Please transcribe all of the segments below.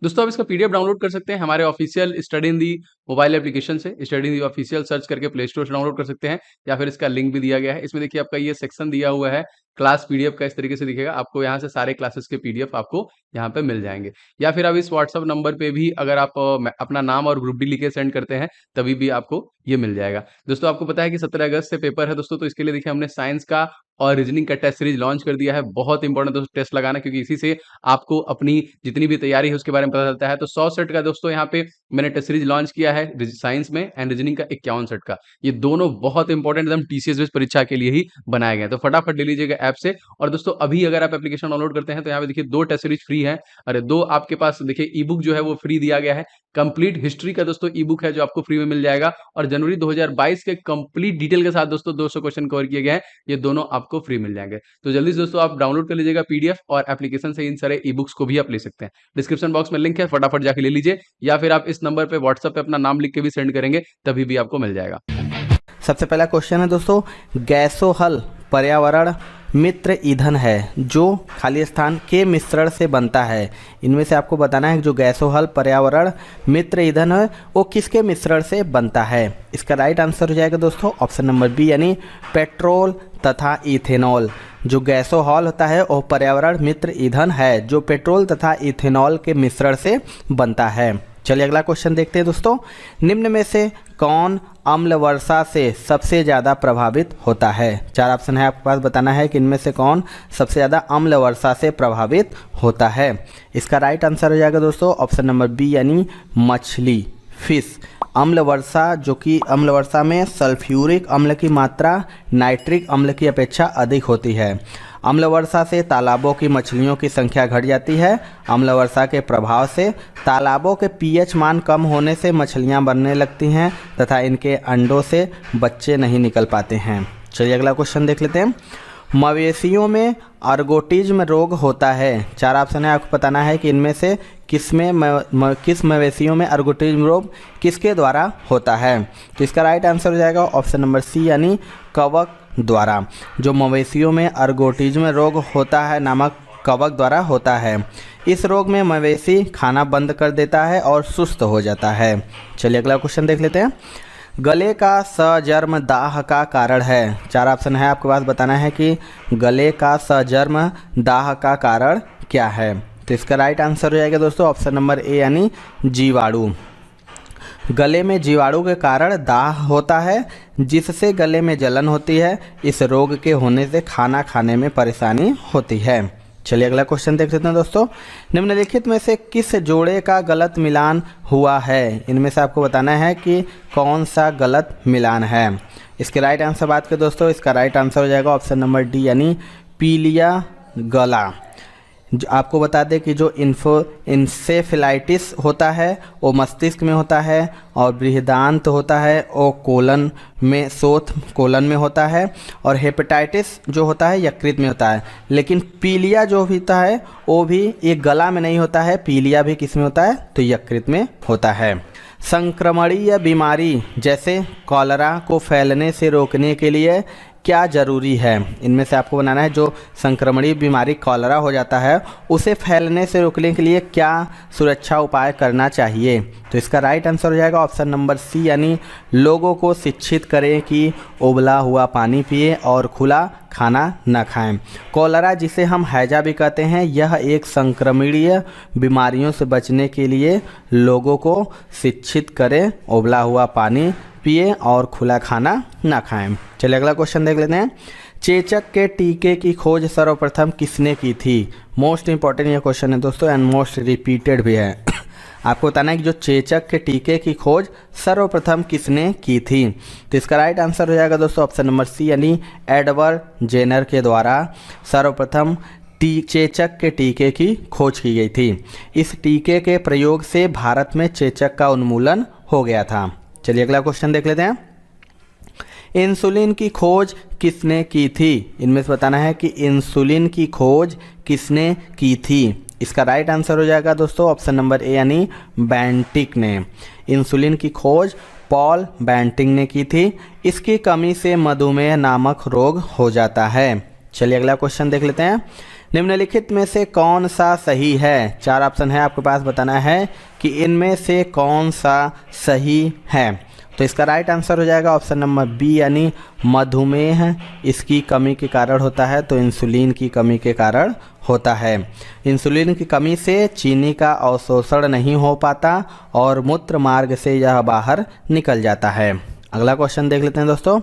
दोस्तों आप इसका पीडीएफ डाउनलोड कर सकते हैं हमारे official study in the mobile application से। Study in the official search करके प्ले स्टोर से डाउनलोड कर सकते हैं या फिर इसका लिंक भी दिया गया है। इसमें देखिए आपका ये सेक्शन दिया हुआ है क्लास पीडीएफ का, इस तरीके से दिखेगा। आपको यहाँ से सारे क्लासेस के पीडीएफ आपको यहाँ पे मिल जाएंगे। या फिर आप इस व्हाट्सएप नंबर पे भी अगर आप अपना नाम और ग्रुप डी लिख के सेंड करते हैं तभी भी आपको ये मिल जाएगा। दोस्तों आपको पता है कि 17 अगस्त से पेपर है दोस्तों, तो इसके लिए देखिए हमने साइंस का और रीजनिंग का टेस्ट सीरीज लॉन्च कर दिया है। बहुत इंपॉर्टेंट दोस्तों टेस्ट लगाना, क्योंकि इसी से आपको अपनी जितनी भी तैयारी है उसके बारे में पता चलता है। तो 100 सेट का दोस्तों यहाँ पे मैंने टेस्ट सीरीज लॉन्च किया है साइंस में, एंड रीजनिंग का 51 सेट का। ये दोनों बहुत इंपॉर्टेंट एकदम टीसीएस बेस्ड परीक्षा के लिए ही बनाए गए हैं। तो फटाफट ले लीजिएगा ऐप से। और दोस्तों अभी अगर आप एप्लीकेशन डाउनलोड करते हैं तो यहाँ पे देखिए 2 टेस्ट सीरीज फ्री है। अरे 2 आपके पास देखिए ई बुक जो है वो फ्री दिया गया है। कंप्लीट हिस्ट्री का दोस्तों ई बुक है जो आपको फ्री में मिल जाएगा, और जनवरी 2022 के कंप्लीट डिटेल के साथ दोस्तों 200 क्वेश्चन कवर किए गए हैं। ये दोनों आपको फ्री मिल जाएंगे। तो जल्दी से दोस्तों आप डाउनलोड कर लीजिएगा पीडीएफ, और एप्लीकेशन से इन सारे ई बुक्स को भी आप ले सकते हैं। डिस्क्रिप्शन बॉक्स में लिंक है, फटाफट जाके ले लीजिए। या फिर आप इस नंबर पे व्हाट्सएप पे अपना नाम लिख के भी सेंड करेंगे तभी भी आपको मिल जाएगा। सबसे पहला क्वेश्चन है दोस्तों, गैसोहल पर्यावरण मित्र ईंधन है जो खाली स्थान के मिश्रण से बनता है। इनमें से आपको बताना है कि जो गैसोहल पर्यावरण मित्र ईंधन है वो किसके मिश्रण से बनता है। इसका राइट आंसर हो जाएगा दोस्तों ऑप्शन नंबर बी, यानी पेट्रोल तथा इथेनॉल। जो गैसोहॉल होता है वो पर्यावरण मित्र ईंधन है जो पेट्रोल तथा इथेनॉल के मिश्रण से बनता है। चलिए अगला क्वेश्चन देखते हैं दोस्तों, निम्न में से कौन अम्ल वर्षा से सबसे ज़्यादा प्रभावित होता है। 4 ऑप्शन है आपके पास, बताना है कि इनमें से कौन सबसे ज़्यादा अम्ल वर्षा से प्रभावित होता है। इसका राइट आंसर हो जाएगा दोस्तों ऑप्शन नंबर बी, यानी मछली, फिश। अम्ल वर्षा, जो कि अम्ल वर्षा में सल्फ्यूरिक अम्ल की मात्रा नाइट्रिक अम्ल की अपेक्षा अधिक होती है। अम्ल वर्षा से तालाबों की मछलियों की संख्या घट जाती है। अम्ल वर्षा के प्रभाव से तालाबों के पीएच मान कम होने से मछलियां मरने लगती हैं तथा इनके अंडों से बच्चे नहीं निकल पाते हैं। चलिए अगला क्वेश्चन देख लेते हैं, मवेशियों में अर्गोटिज्म रोग होता है। 4 ऑप्शन है, आपको बताना है कि इनमें से किस मवेशियों में अर्गोटिज्म रोग किसके द्वारा होता है। तो इसका राइट आंसर हो जाएगा ऑप्शन नंबर सी, यानी कवक द्वारा। जो मवेशियों में अर्गोटिज्म रोग होता है नामक कवक द्वारा होता है। इस रोग में मवेशी खाना बंद कर देता है और सुस्त हो जाता है। चलिए अगला क्वेश्चन देख लेते हैं, गले का सजर्म दाह का कारण है। 4 ऑप्शन है आपके पास, बताना है कि गले का सजर्म दाह का कारण क्या है। तो इसका राइट आंसर हो जाएगा दोस्तों ऑप्शन नंबर ए, यानी जीवाणु। गले में जीवाणु के कारण दाह होता है जिससे गले में जलन होती है। इस रोग के होने से खाना खाने में परेशानी होती है। चलिए अगला क्वेश्चन देख लेते हैं दोस्तों, निम्नलिखित में से किस जोड़े का गलत मिलान हुआ है। इनमें से आपको बताना है कि कौन सा गलत मिलान है। इसके राइट आंसर बात करें दोस्तों, इसका राइट आंसर हो जाएगा ऑप्शन नंबर डी, यानी पीलिया गला। आपको बता दें कि जो इंसेफेलाइटिस होता है वो मस्तिष्क में होता है, और बृहदान्त होता है वो कोलन में, शोथ कोलन में होता है, और हेपेटाइटिस जो होता है यकृत में होता है। लेकिन पीलिया जो भी होता है वो भी एक गला में नहीं होता है, पीलिया भी किस में होता है, तो यकृत में होता है। संक्रमणीय बीमारी जैसे कॉलरा को फैलने से रोकने के लिए क्या जरूरी है। इनमें से आपको बनाना है जो संक्रमणीय बीमारी कॉलरा हो जाता है उसे फैलने से रोकने के लिए क्या सुरक्षा उपाय करना चाहिए। तो इसका राइट आंसर हो जाएगा ऑप्शन नंबर सी, यानी लोगों को शिक्षित करें कि उबला हुआ पानी पिए और खुला खाना न खाएं। कॉलरा, जिसे हम हैजा भी कहते हैं, यह एक संक्रमणीय बीमारियों से बचने के लिए लोगों को शिक्षित करें, उबला हुआ पानी पिए और खुला खाना ना खाएं। चलिए अगला क्वेश्चन देख लेते हैं, चेचक के टीके की खोज सर्वप्रथम किसने की थी। मोस्ट इंपॉर्टेंट ये क्वेश्चन है दोस्तों, एंड मोस्ट रिपीटेड भी है। आपको बताना है कि जो चेचक के टीके की खोज सर्वप्रथम किसने की थी। तो इसका राइट आंसर हो जाएगा दोस्तों ऑप्शन नंबर सी, यानी एडवर्ड जेनर के द्वारा सर्वप्रथम चेचक के टीके की खोज की गई थी। इस टीके के प्रयोग से भारत में चेचक का उन्मूलन हो गया था। चलिए अगला क्वेश्चन देख लेते हैं, इंसुलिन की खोज किसने की थी। इनमें से बताना है कि इंसुलिन की खोज किसने की थी। इसका राइट आंसर हो जाएगा दोस्तों ऑप्शन नंबर ए, यानी बैंटिक ने। इंसुलिन की खोज पॉल बैंटिंग ने की थी। इसकी कमी से मधुमेह नामक रोग हो जाता है। चलिए अगला क्वेश्चन देख लेते हैं, निम्नलिखित में से कौन सा सही है? 4 ऑप्शन है आपके पास, बताना है कि इनमें से कौन सा सही है। तो इसका राइट आंसर हो जाएगा ऑप्शन नंबर बी, यानी मधुमेह इसकी कमी के कारण होता है। तो इंसुलिन की कमी के कारण होता है। इंसुलिन की कमी से चीनी का अवशोषण नहीं हो पाता और मूत्र मार्ग से यह बाहर निकल जाता है। अगला क्वेश्चन देख लेते हैं दोस्तों।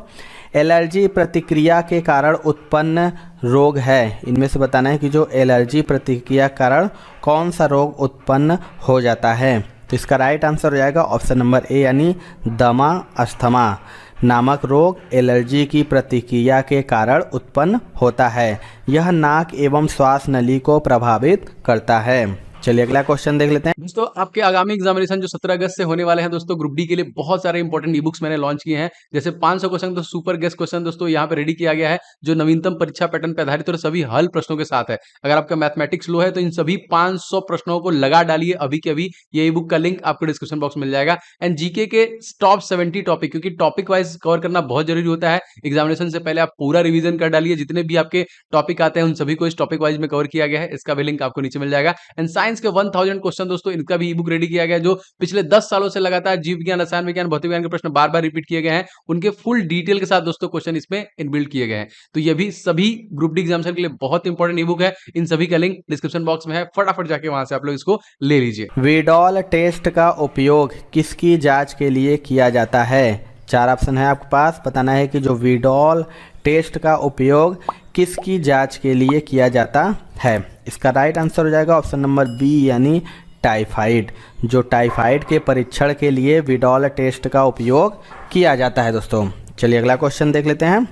एलर्जी प्रतिक्रिया के कारण उत्पन्न रोग है, इनमें से बताना है कि जो एलर्जी प्रतिक्रिया के कारण कौन सा रोग उत्पन्न हो जाता है। तो इसका राइट आंसर हो जाएगा ऑप्शन नंबर ए, यानी दमा अस्थमा नामक रोग एलर्जी की प्रतिक्रिया के कारण उत्पन्न होता है। यह नाक एवं श्वास नली को प्रभावित करता है। चलिए अगला क्वेश्चन देख लेते हैं। दोस्तों आपके आगामी एग्जामिनेशन जो 17 अगस्त से होने वाले हैं दोस्तों, ग्रुप डी के लिए बहुत सारे इंपॉर्टेंट ई बुक्स मैंने लॉन्च किए हैं। जैसे 500 क्वेश्चन तो सुपर गेस्ट क्वेश्चन दोस्तों यहाँ पे रेडी किया गया है, जो नवीनतम परीक्षा पैटर्न पर आधारित और सभी हल प्रश्नों के साथ है। अगर आपका मैथमेटिक्स लो है तो इन सभी 500 प्रश्नों को लगा डालिए अभी के अभी। ये ई बुक का लिंक आपको डिस्क्रिप्शन बॉक्स में मिल जाएगा। एंड जीके के टॉप 70 टॉपिक, क्योंकि टॉपिक वाइज कवर करना बहुत जरूरी होता है। एग्जामिनेशन से पहले आप पूरा रिवीजन कर डालिए, जितने भी आपके टॉपिक आते हैं उन सभी को इस टॉपिक वाइज में कवर किया गया है। इसका भी लिंक आपको नीचे मिल जाएगा। एंड साइंस के 1000 क्वेश्चन दोस्तों, इनका भी ई बुक रेडी किया गया है, जो पिछले 10 सालों से लगातार जीव विज्ञान, रसायन विज्ञान, भौतिक विज्ञान के प्रश्न बार बार रिपीट किए गए हैं। उनके फुल डिटेल के साथ दोस्तों क्वेश्चन इसमें इनबिल्ट किए गए हैं। तो ये भी सभी ग्रुप डी एग्जामिनेशन के लिए बहुत इंपॉर्टेंट ई बुक है। इन सभी का लिंक डिस्क्रिप्शन बॉक्स में है, फटाफट जाके वहां से आप लोग इसको ले लीजिए। वीडॉल टेस्ट का उपयोग किसकी जांच के लिए किया जाता है? 4 ऑप्शन है आपके पास, बताना है कि जो वीडॉल टेस्ट का उपयोग किसकी जांच के लिए किया जाता है। इसका राइट आंसर हो जाएगा ऑप्शन नंबर बी, यानी टाइफाइड। जो टाइफाइड के परीक्षण के लिए वीडॉल टेस्ट का उपयोग किया जाता है दोस्तों। चलिए अगला क्वेश्चन देख लेते हैं।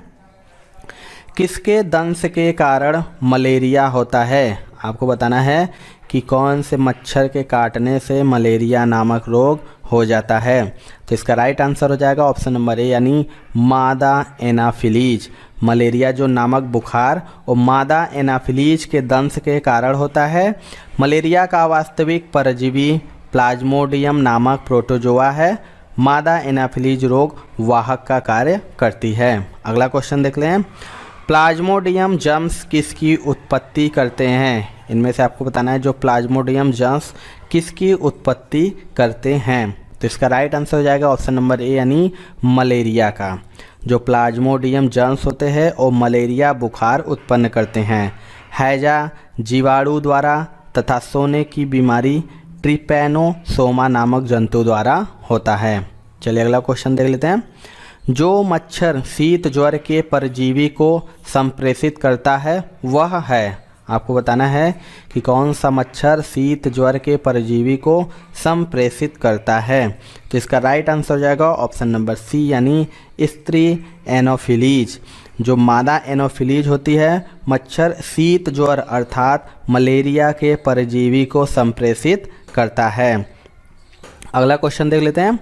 किसके दंश के कारण मलेरिया होता है? आपको बताना है कि कौन से मच्छर के काटने से मलेरिया नामक रोग हो जाता है। तो इसका राइट आंसर हो जाएगा ऑप्शन नंबर ए, यानी मादा एनाफिलीज। मलेरिया जो नामक बुखार और मादा एनाफिलीज के दंश के कारण होता है। मलेरिया का वास्तविक परजीवी प्लाज्मोडियम नामक प्रोटोजोआ है। मादा एनाफिलीज रोग वाहक का कार्य करती है। अगला क्वेश्चन देख लें। प्लाज्मोडियम जर्म्स किसकी उत्पत्ति करते हैं? इनमें से आपको बताना है जो प्लाज्मोडियम जर्म्स किसकी उत्पत्ति करते हैं। तो इसका राइट आंसर हो जाएगा ऑप्शन नंबर ए, यानी मलेरिया का। जो प्लाज्मोडियम जर्म्स होते हैं वो मलेरिया बुखार उत्पन्न करते हैं। हैजा जीवाणु द्वारा तथा सोने की बीमारी ट्रिपैनोसोमा नामक जंतु द्वारा होता है। चलिए अगला क्वेश्चन देख लेते हैं। जो मच्छर शीत ज्वर के परजीवी को संप्रेषित करता है वह है, आपको बताना है कि कौन सा मच्छर शीत ज्वर के परजीवी को संप्रेषित करता है। तो इसका राइट आंसर हो जाएगा ऑप्शन नंबर सी, यानी स्त्री एनोफिलीज। जो मादा एनोफिलीज होती है मच्छर शीत ज्वर अर्थात मलेरिया के परजीवी को संप्रेषित करता है। अगला क्वेश्चन देख लेते हैं।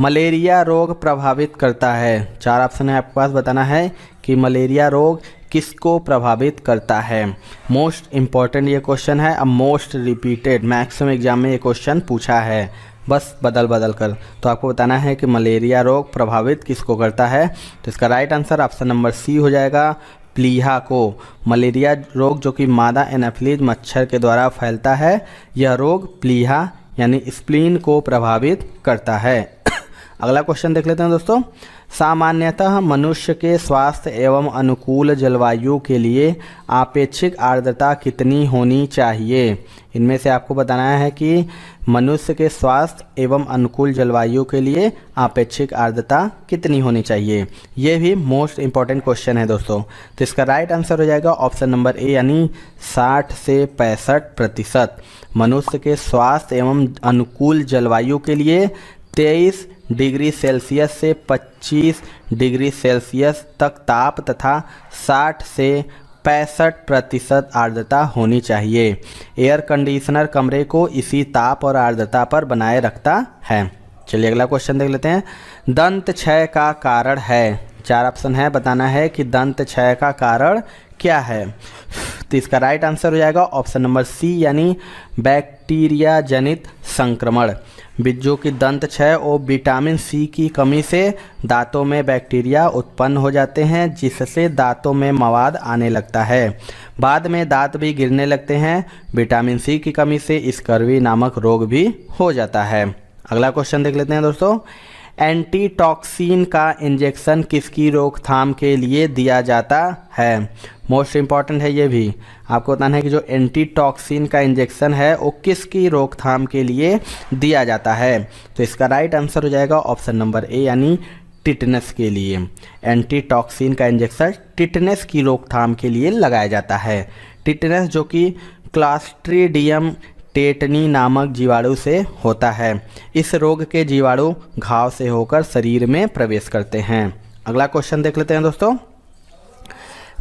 मलेरिया रोग प्रभावित करता है। 4 ऑप्शन है आपके पास, बताना है कि मलेरिया रोग किसको प्रभावित करता है। मोस्ट इम्पॉर्टेंट ये क्वेश्चन है, अब मोस्ट रिपीटेड, मैक्सिमम एग्जाम में ये क्वेश्चन पूछा है, बस बदल कर। तो आपको बताना है कि मलेरिया रोग प्रभावित किसको करता है। तो इसका right answer option number C हो जाएगा, प्लीहा को। मलेरिया रोग जो कि मादा एनाफिलीज मच्छर के द्वारा फैलता है, यह रोग प्लीहा यानी स्प्लीन को प्रभावित करता है। अगला क्वेश्चन देख लेते हैं दोस्तों। सामान्यतः मनुष्य के स्वास्थ्य एवं अनुकूल जलवायु के लिए आपेक्षिक आर्द्रता कितनी होनी चाहिए? इनमें से आपको बताना है कि मनुष्य के स्वास्थ्य एवं अनुकूल जलवायु के लिए आपेक्षिक आर्द्रता कितनी होनी चाहिए। ये भी मोस्ट इम्पॉर्टेंट क्वेश्चन है दोस्तों। तो इसका राइट आंसर हो जाएगा ऑप्शन नंबर ए, यानी 60 से 65%। मनुष्य के स्वास्थ्य एवं अनुकूल जलवायु के लिए 23 डिग्री सेल्सियस से 25 डिग्री सेल्सियस तक ताप तथा 60 से 65% आर्द्रता होनी चाहिए। एयर कंडीशनर कमरे को इसी ताप और आर्द्रता पर बनाए रखता है। चलिए अगला क्वेश्चन देख लेते हैं। दंत क्षय का कारण है। 4 ऑप्शन है, बताना है कि दंत क्षय का कारण क्या है। तो इसका राइट आंसर हो जाएगा ऑप्शन नंबर सी, यानी बैक्टीरिया जनित संक्रमण। जो कि दंत क्षय और विटामिन सी की कमी से दांतों में बैक्टीरिया उत्पन्न हो जाते हैं, जिससे दांतों में मवाद आने लगता है। बाद में दांत भी गिरने लगते हैं। विटामिन सी की कमी से स्कर्वी नामक रोग भी हो जाता है। अगला क्वेश्चन देख लेते हैं दोस्तों। एंटीटॉक्सिन का इंजेक्शन किसकी रोकथाम के लिए दिया जाता है? मोस्ट इम्पॉर्टेंट है ये भी। आपको बताना है कि जो एंटीटॉक्सिन का इंजेक्शन है वो किसकी रोकथाम के लिए दिया जाता है। तो इसका राइट आंसर हो जाएगा ऑप्शन नंबर ए, यानी टिटनेस के लिए। एंटीटॉक्सिन का इंजेक्शन टिटनेस की रोकथाम के लिए लगाया जाता है। टिटनेस जो कि क्लॉस्ट्रीडियम टेटनी नामक जीवाणु से होता है। इस रोग के जीवाणु घाव से होकर शरीर में प्रवेश करते हैं। अगला क्वेश्चन देख लेते हैं दोस्तों।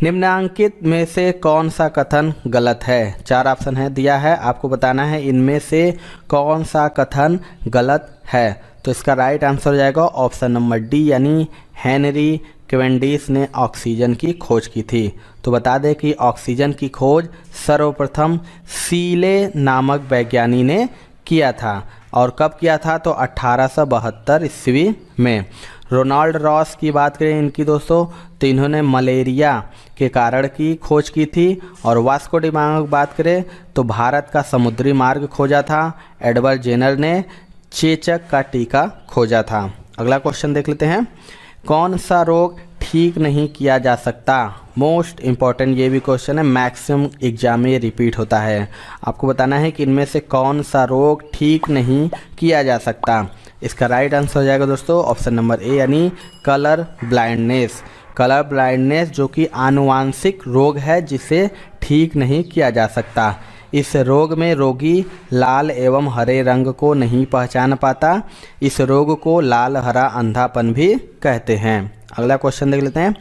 निम्नांकित में से कौन सा कथन गलत है? 4 ऑप्शन है दिया है, आपको बताना है इनमें से कौन सा कथन गलत है। तो इसका राइट आंसर हो जाएगा ऑप्शन नंबर डी, यानी हेनरी कैवेंडिश ने ऑक्सीजन की खोज की थी। तो बता दें कि ऑक्सीजन की खोज सर्वप्रथम सीले नामक वैज्ञानिक ने किया था। और कब किया था? तो 1872 ईस्वी में। रोनाल्ड रॉस की बात करें इनकी दोस्तों, तो इन्होंने मलेरिया के कारण की खोज की थी। और वास्को डी गामा की बात करें तो भारत का समुद्री मार्ग खोजा था। एडवर्ड जेनर ने चेचक का टीका खोजा था। अगला क्वेश्चन देख लेते हैं। कौन सा रोग ठीक नहीं किया जा सकता? मोस्ट इम्पॉर्टेंट ये भी क्वेश्चन है, मैक्सिमम एग्जाम में ये रिपीट होता है। आपको बताना है कि इनमें से कौन सा रोग ठीक नहीं किया जा सकता। इसका राइट आंसर हो जाएगा दोस्तों ऑप्शन नंबर ए, यानी कलर ब्लाइंडनेस। कलर ब्लाइंडनेस जो कि आनुवांशिक रोग है, जिसे ठीक नहीं किया जा सकता। इस रोग में रोगी लाल एवं हरे रंग को नहीं पहचान पाता। इस रोग को लाल हरा अंधापन भी कहते हैं। अगला क्वेश्चन देख लेते हैं।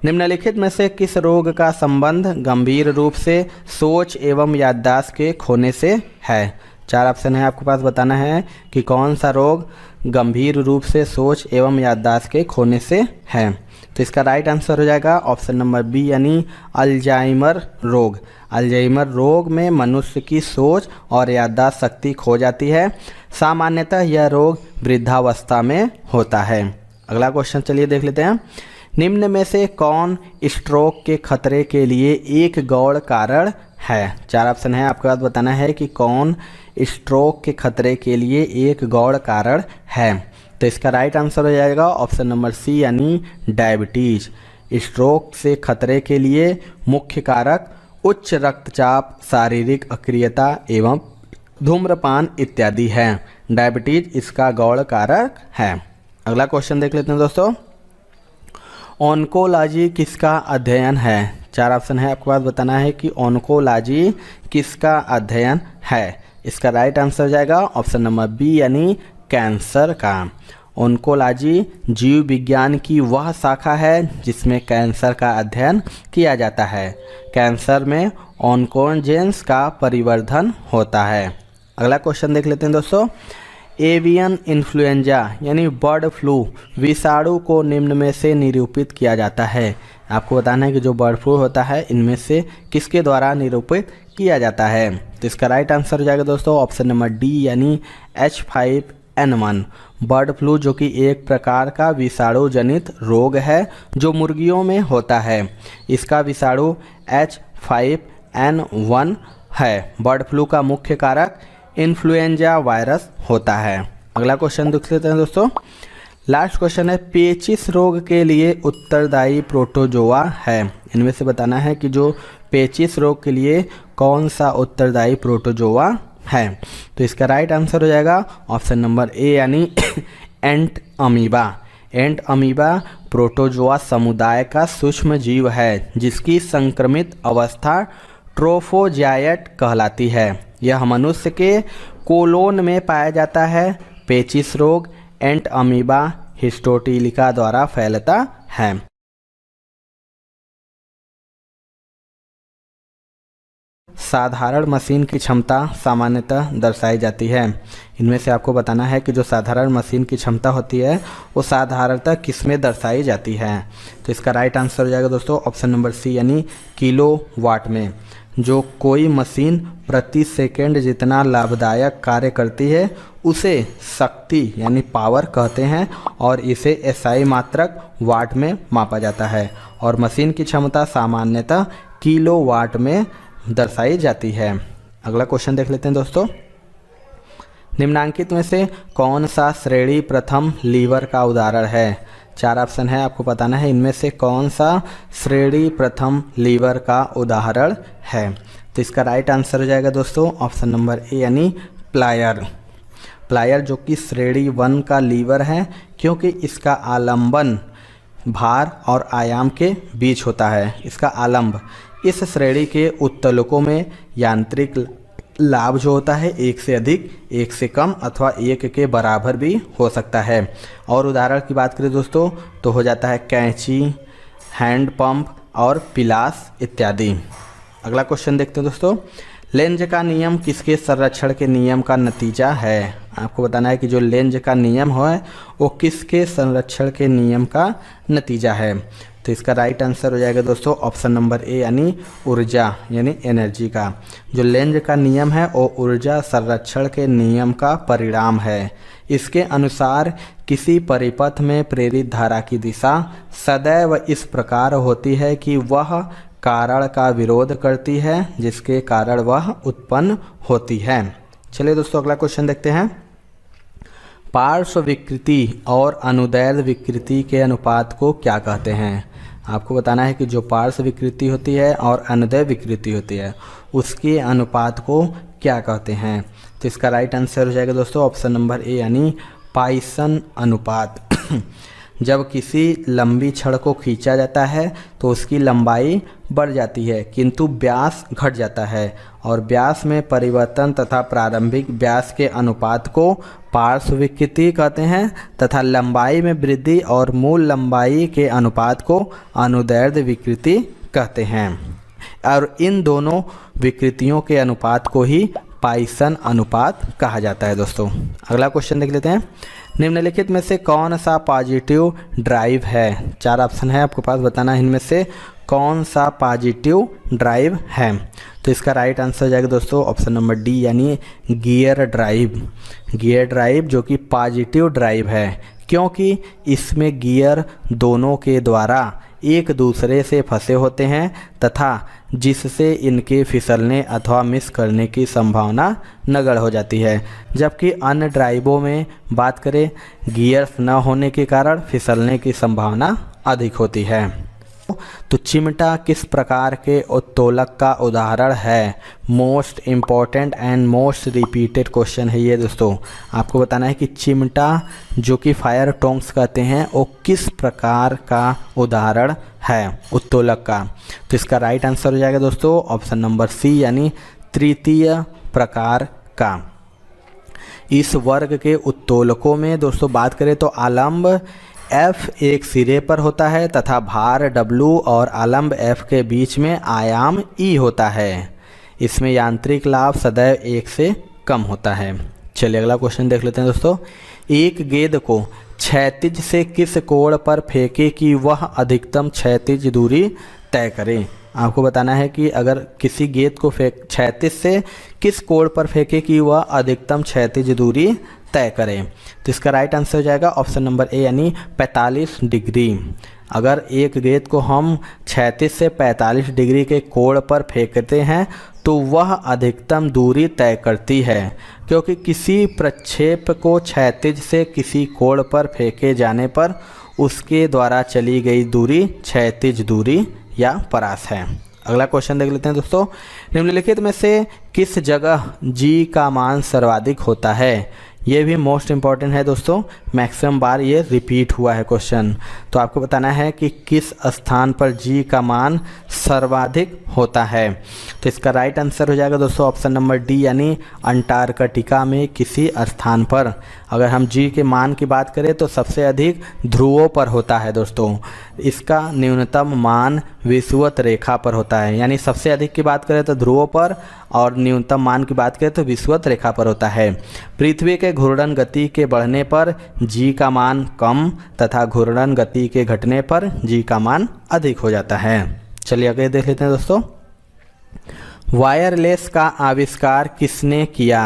निम्नलिखित में से किस रोग का संबंध गंभीर रूप से सोच एवं याददाश्त के खोने से है? 4 ऑप्शन है, आपके पास बताना है कि कौन सा रोग गंभीर रूप से सोच एवं याददाश्त के खोने से है। तो इसका राइट आंसर हो जाएगा ऑप्शन नंबर बी, यानी अल्जाइमर रोग। अल्जाइमर रोग में मनुष्य की सोच और याददाश्त शक्ति खो जाती है। सामान्यतः यह रोग वृद्धावस्था में होता है। अगला क्वेश्चन चलिए देख लेते हैं। निम्न में से कौन स्ट्रोक के खतरे के लिए एक गौण कारण है? 4 ऑप्शन है, आपके पास बताना है कि कौन स्ट्रोक के खतरे के लिए एक गौण कारण है। तो इसका राइट आंसर हो जाएगा ऑप्शन नंबर सी, यानी डायबिटीज। स्ट्रोक से खतरे के लिए मुख्य कारक उच्च रक्तचाप, शारीरिक अक्रियता एवं धूम्रपान इत्यादि हैं। डायबिटीज इसका गौण कारक है। अगला क्वेश्चन देख लेते हैं दोस्तों। ऑन्कोलॉजी किसका अध्ययन है? 4 ऑप्शन है, आपके पास बताना है कि ऑन्कोलॉजी किसका अध्ययन है। इसका राइट आंसर हो जाएगा ऑप्शन नंबर बी, यानी कैंसर का। ऑन्कोलॉजी जीव विज्ञान की वह शाखा है जिसमें कैंसर का अध्ययन किया जाता है। कैंसर में ऑन्कोजेंस का परिवर्धन होता है। अगला क्वेश्चन देख लेते हैं दोस्तों। एवियन इन्फ्लुएंजा यानी बर्ड फ्लू विषाणु को निम्न में से निरूपित किया जाता है। आपको बताना है कि जो बर्ड फ्लू होता है इनमें से किसके द्वारा निरूपित किया जाता है। तो इसका राइट आंसर हो जाएगा दोस्तों ऑप्शन नंबर डी, यानी H5N1। बर्ड फ्लू जो कि एक प्रकार का विषाणु जनित रोग है जो मुर्गियों में होता है। इसका विषाणु H5N1 है। बर्ड फ्लू का मुख्य कारक इन्फ्लुएंजा वायरस होता है। अगला क्वेश्चन देख लेते हैं दोस्तों। लास्ट क्वेश्चन है, पेचिश रोग के लिए उत्तरदायी प्रोटोजोआ है। इनमें से बताना है कि जो पेचिश रोग के लिए कौन सा उत्तरदायी प्रोटोजोआ है। तो इसका राइट आंसर हो जाएगा ऑप्शन नंबर ए, यानी एंट अमीबा। एंट अमीबा प्रोटोजोआ समुदाय का सूक्ष्म जीव है जिसकी संक्रमित अवस्था ट्रोफोजाइट कहलाती है। यह मनुष्य के कोलोन में पाया जाता है। पेचिश रोग एंट अमीबा हिस्टोटिलिका द्वारा फैलता है। साधारण मशीन की क्षमता सामान्यतः दर्शाई जाती है। इनमें से आपको बताना है कि जो साधारण मशीन की क्षमता होती है वो साधारणतः किस में दर्शाई जाती है। तो इसका राइट आंसर हो जाएगा दोस्तों ऑप्शन नंबर सी, यानी किलो वाट में। जो कोई मशीन प्रति सेकंड जितना लाभदायक कार्य करती है उसे शक्ति यानी पावर कहते हैं और इसे एसआई मात्रक वाट में मापा जाता है और मशीन की क्षमता सामान्यतः किलोवाट में दर्शाई जाती है। अगला क्वेश्चन देख लेते हैं दोस्तों। निम्नांकित में से कौन सा श्रेणी प्रथम लीवर का उदाहरण है? 4 ऑप्शन है, आपको बताना है इनमें से कौन सा श्रेणी प्रथम लीवर का उदाहरण है। तो इसका राइट आंसर हो जाएगा दोस्तों ऑप्शन नंबर ए यानी प्लायर। प्लायर जो कि श्रेणी 1 का लीवर है क्योंकि इसका आलंबन भार और आयाम के बीच होता है। इसका आलंब इस श्रेणी के उत्तोलकों में यांत्रिक लाभ जो होता है 1 से अधिक, 1 से कम अथवा 1 के बराबर भी हो सकता है। और उदाहरण की बात करें दोस्तों तो हो जाता है कैंची, हैंड पंप और पिलास इत्यादि। अगला क्वेश्चन देखते हैं दोस्तों। लेंज का नियम किसके संरक्षण के नियम का नतीजा है? आपको बताना है कि जो लेंज का नियम है वो किसके संरक्षण के नियम का नतीजा है। तो इसका राइट आंसर हो जाएगा दोस्तों ऑप्शन नंबर ए यानी ऊर्जा यानी एनर्जी का। जो लेंज का नियम है वो ऊर्जा संरक्षण के नियम का परिणाम है। इसके अनुसार किसी परिपथ में प्रेरित धारा की दिशा सदैव इस प्रकार होती है कि वह कारण का विरोध करती है जिसके कारण वह उत्पन्न होती है। चलिए दोस्तों अगला क्वेश्चन देखते हैं। पार्श्व विकृति और अनुदैर्ध्य विकृति के अनुपात को क्या कहते हैं? आपको बताना है कि जो पार्श्व विकृति होती है और अनुदैर्ध्य विकृति होती है उसके अनुपात को क्या कहते हैं। तो इसका राइट आंसर हो जाएगा दोस्तों ऑप्शन नंबर ए यानी पाइसन अनुपात। जब किसी लंबी छड़ को खींचा जाता है तो उसकी लंबाई बढ़ जाती है किंतु व्यास घट जाता है और व्यास में परिवर्तन तथा प्रारंभिक व्यास के अनुपात को पार्श्व विकृति कहते हैं तथा लंबाई में वृद्धि और मूल लंबाई के अनुपात को अनुदैर्ध्य विकृति कहते हैं और इन दोनों विकृतियों के अनुपात को ही पाइसन अनुपात कहा जाता है। दोस्तों अगला क्वेश्चन देख लेते हैं। निम्नलिखित में से कौन सा पॉजिटिव ड्राइव है? 4 ऑप्शन है, आपके पास बताना है इनमें से कौन सा पॉजिटिव ड्राइव है। तो इसका राइट आंसर हो जाएगा दोस्तों ऑप्शन नंबर डी यानी गियर ड्राइव। गियर ड्राइव जो कि पॉजिटिव ड्राइव है क्योंकि इसमें गियर दोनों के द्वारा एक दूसरे से फंसे होते हैं तथा जिससे इनके फिसलने अथवा मिस करने की संभावना नगण्य हो जाती है। जबकि अन्य ड्राइवों में बात करें गियर्स न होने के कारण फिसलने की संभावना अधिक होती है। तो चिमटा किस प्रकार के उत्तोलक का उदाहरण है? Most important and most repeated question है ये दोस्तों। आपको बताना है कि चिमटा जो कि फायर टोंग्स कहते हैं वो किस प्रकार का उदाहरण है उत्तोलक का। तो इसका राइट आंसर हो जाएगा दोस्तों ऑप्शन नंबर सी यानी तृतीय प्रकार का। इस वर्ग के उत्तोलकों में दोस्तों बात करें तो आलंब F एक सिरे पर होता है तथा भार W और आलंब F के बीच में आयाम E होता है। इसमें यांत्रिक लाभ सदैव 1 से कम होता है। चलिए अगला क्वेश्चन देख लेते हैं दोस्तों। एक गेंद को क्षैतिज से किस कोण पर फेंके कि वह अधिकतम क्षैतिज दूरी तय करे? आपको बताना है कि अगर किसी गेंद को क्षैतिज से किस कोण पर फेंके कि वह अधिकतम क्षैतिज दूरी तय करें। तो इसका राइट आंसर हो जाएगा ऑप्शन नंबर ए यानी 45 डिग्री। अगर एक गेंद को हम क्षैतिज से 45 डिग्री के कोण पर फेंकते हैं तो वह अधिकतम दूरी तय करती है क्योंकि किसी प्रक्षेप को क्षैतिज से किसी कोण पर फेंके जाने पर उसके द्वारा चली गई दूरी क्षैतिज दूरी या परास है। अगला क्वेश्चन देख लेते हैं दोस्तों। निम्नलिखित में से किस जगह G का मान सर्वाधिक होता है? ये भी मोस्ट इम्पॉर्टेंट है दोस्तों, मैक्सिमम बार ये रिपीट हुआ है क्वेश्चन। तो आपको बताना है कि किस स्थान पर G का मान सर्वाधिक होता है। तो इसका राइट आंसर हो जाएगा दोस्तों ऑप्शन नंबर डी यानी अंटार्कटिका में किसी स्थान पर। अगर हम G के मान की बात करें तो सबसे अधिक ध्रुवों पर होता है दोस्तों। इसका न्यूनतम मान विषुवत रेखा पर होता है, यानी सबसे अधिक की बात करें तो ध्रुवों पर और न्यूनतम मान की बात करें तो विषुवत रेखा पर होता है। पृथ्वी के घूर्णन गति के बढ़ने पर G का मान कम तथा घूर्णन गति के घटने पर G का मान अधिक हो जाता है। चलिए आगे देख लेते हैं दोस्तों। वायरलेस का आविष्कार किसने किया?